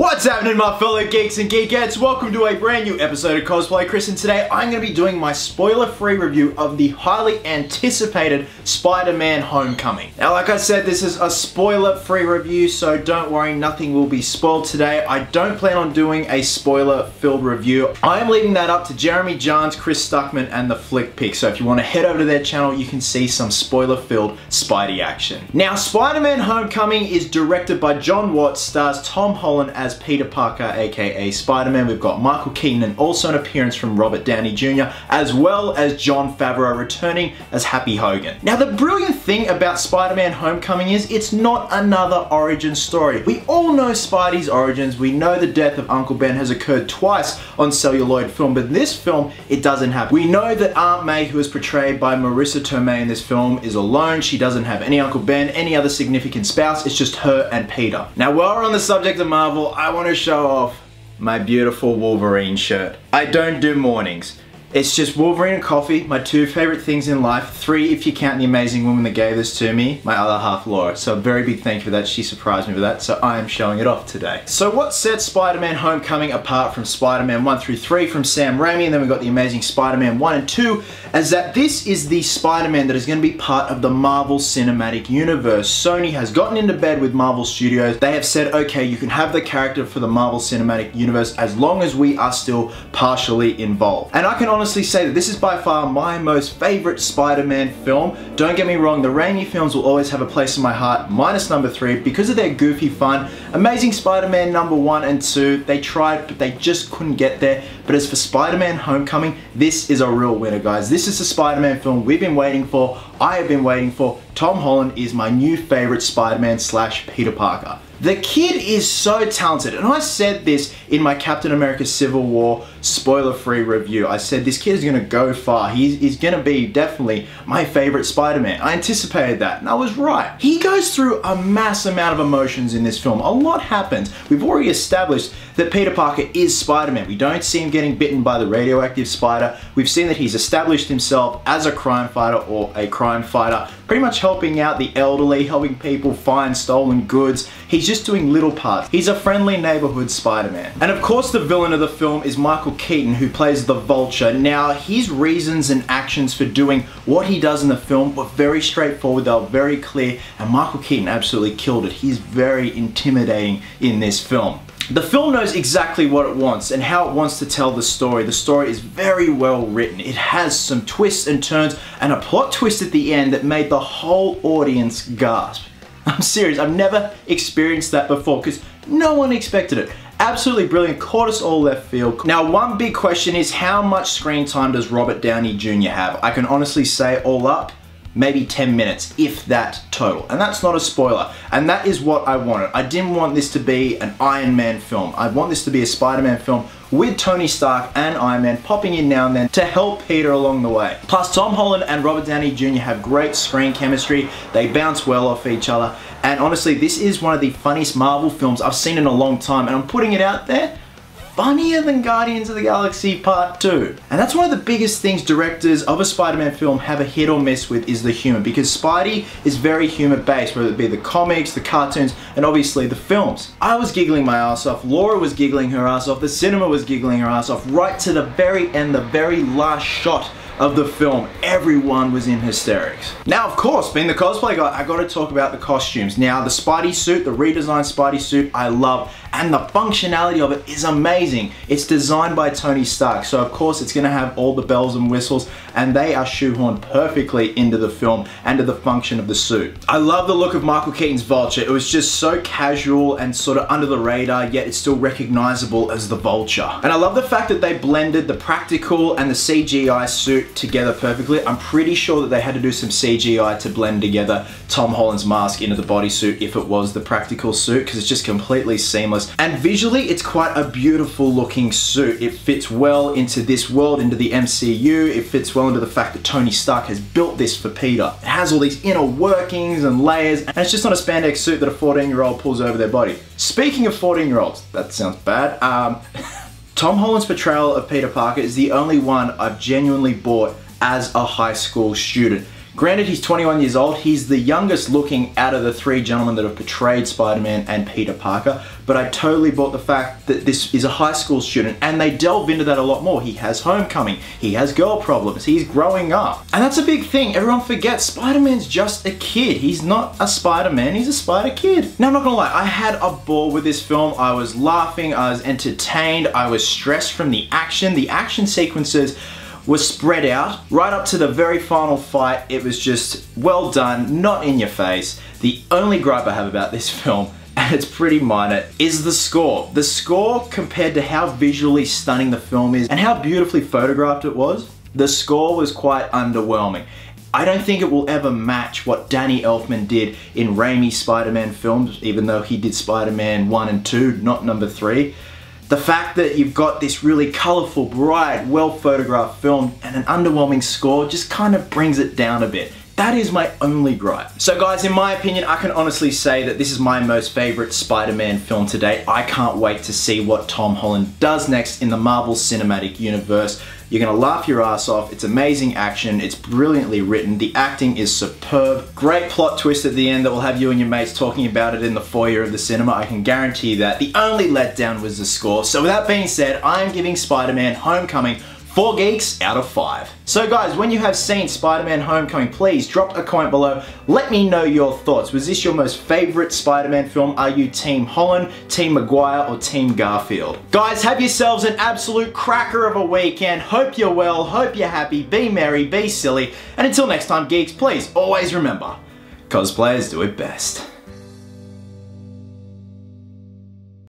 What's happening, my fellow geeks and geekettes? Welcome to a brand new episode of Cosplay Chris, and today I'm going to be doing my spoiler-free review of the highly anticipated Spider-Man Homecoming. Now, like I said, this is a spoiler-free review, so don't worry, nothing will be spoiled today. I don't plan on doing a spoiler-filled review. I am leaving that up to Jeremy Jahns, Chris Stuckman, and the Flick Pick, so if you want to head over to their channel, you can see some spoiler-filled Spidey action. Now, Spider-Man Homecoming is directed by John Watts, stars Tom Holland as Peter Parker, aka Spider-Man. We've got Michael Keaton and also an appearance from Robert Downey Jr., as well as Jon Favreau returning as Happy Hogan. Now, the brilliant thing about Spider-Man Homecoming is it's not another origin story. We all know Spidey's origins. We know the death of Uncle Ben has occurred twice on celluloid film, but in this film, it doesn't happen. We know that Aunt May, who is portrayed by Marissa Tomei in this film, is alone. She doesn't have any Uncle Ben, any other significant spouse. It's just her and Peter. Now, while we're on the subject of Marvel, I want to show off my beautiful Wolverine shirt. I don't do mornings. It's just Wolverine and coffee, my two favorite things in life. 3 if you count the amazing woman that gave this to me, my other half Laura. So a very big thank you for that. She surprised me with that, so I am showing it off today. So what sets Spider-Man Homecoming apart from Spider-Man 1 through 3 from Sam Raimi, and then we've got the amazing Spider-Man 1 and 2, is that this is the Spider-Man that is going to be part of the Marvel Cinematic Universe. Sony has gotten into bed with Marvel Studios. They have said, okay, you can have the character for the Marvel Cinematic Universe as long as we are still partially involved. And I can honestly say that this is by far my most favorite Spider-Man film. Don't get me wrong, the Raimi films will always have a place in my heart, minus number 3, because of their goofy fun. Amazing Spider-Man number 1 and 2, they tried, but they just couldn't get there. But as for Spider-Man Homecoming, this is a real winner, guys. This is the Spider-Man film we've been waiting for, I have been waiting for. Tom Holland is my new favorite Spider-Man / Peter Parker. The kid is so talented, and I said this in my Captain America Civil War spoiler-free review. I said this kid is going to go far. He's going to be definitely my favorite Spider-Man. I anticipated that, and I was right. He goes through a mass amount of emotions in this film. A lot happens. We've already established that Peter Parker is Spider-Man. We don't see him getting bitten by the radioactive spider. We've seen that he's established himself as a crime fighter or a crime fighter, pretty much helping out the elderly, helping people find stolen goods. He's just doing little parts. He's a friendly neighborhood Spider-Man. And of course, the villain of the film is Michael Keaton, who plays the Vulture. Now, his reasons and actions for doing what he does in the film were very straightforward. They were very clear, and Michael Keaton absolutely killed it. He's very intimidating in this film. The film knows exactly what it wants and how it wants to tell the story. The story is very well written. It has some twists and turns and a plot twist at the end that made the whole audience gasp. I'm serious, I've never experienced that before because no one expected it. Absolutely brilliant, caught us all left field. Now, one big question is, how much screen time does Robert Downey Jr. have? I can honestly say all up, maybe 10 minutes, if that total. And that's not a spoiler. And that is what I wanted. I didn't want this to be an Iron Man film. I want this to be a Spider-Man film with Tony Stark and Iron Man popping in now and then to help Peter along the way. Plus, Tom Holland and Robert Downey Jr. have great screen chemistry. They bounce well off each other. And honestly, this is one of the funniest Marvel films I've seen in a long time. And I'm putting it out there, funnier than Guardians of the Galaxy Part 2. And that's one of the biggest things directors of a Spider-Man film have a hit or miss with, is the humor, because Spidey is very humor based, whether it be the comics, the cartoons, and obviously the films. I was giggling my ass off, Laura was giggling her ass off, the cinema was giggling her ass off, right to the very end, the very last shot of the film, everyone was in hysterics. Now, of course, being the cosplay guy, I gotta talk about the costumes. Now, the Spidey suit, the redesigned Spidey suit, I love, and the functionality of it is amazing. It's designed by Tony Stark, so of course it's gonna have all the bells and whistles, and they are shoehorned perfectly into the film and to the function of the suit. I love the look of Michael Keaton's Vulture. It was just so casual and sort of under the radar, yet it's still recognizable as the Vulture. And I love the fact that they blended the practical and the CGI suit together perfectly. I'm pretty sure that they had to do some CGI to blend together Tom Holland's mask into the bodysuit if it was the practical suit, because it's just completely seamless. And visually, it's quite a beautiful looking suit. It fits well into this world, into the MCU. It fits well into the fact that Tony Stark has built this for Peter. It has all these inner workings and layers, and it's just not a spandex suit that a 14-year-old pulls over their body. Speaking of 14-year-olds, that sounds bad. Tom Holland's portrayal of Peter Parker is the only one I've genuinely bought as a high school student. Granted, he's 21 years old. He's the youngest looking out of the three gentlemen that have portrayed Spider-Man and Peter Parker, but I totally bought the fact that this is a high school student, and they delve into that a lot more. He has homecoming, he has girl problems, he's growing up. And that's a big thing. Everyone forgets Spider-Man's just a kid. He's not a Spider-Man, he's a Spider Kid. Now, I'm not gonna lie, I had a ball with this film. I was laughing, I was entertained, I was stressed from the action. The action sequences was spread out right up to the very final fight. It was just well done, not in your face. The only gripe I have about this film, and it's pretty minor, is the score. The score, compared to how visually stunning the film is and how beautifully photographed it was, the score was quite underwhelming. I don't think it will ever match what Danny Elfman did in Raimi's Spider-Man films, even though he did Spider-Man 1 and 2, not number 3. The fact that you've got this really colorful, bright, well-photographed film and an underwhelming score just kind of brings it down a bit. That is my only gripe. So guys, in my opinion, I can honestly say that this is my most favorite Spider-Man film to date. I can't wait to see what Tom Holland does next in the Marvel Cinematic Universe. You're gonna laugh your ass off. It's amazing action. It's brilliantly written. The acting is superb. Great plot twist at the end that will have you and your mates talking about it in the foyer of the cinema. I can guarantee that. The only letdown was the score. So with that being said, I'm giving Spider-Man Homecoming 4 geeks out of 5. So guys, when you have seen Spider-Man Homecoming, please drop a comment below. Let me know your thoughts. Was this your most favorite Spider-Man film? Are you Team Holland, Team Maguire, or Team Garfield? Guys, have yourselves an absolute cracker of a weekend. Hope you're well, hope you're happy, be merry, be silly, and until next time, geeks, please always remember, cosplayers do it best.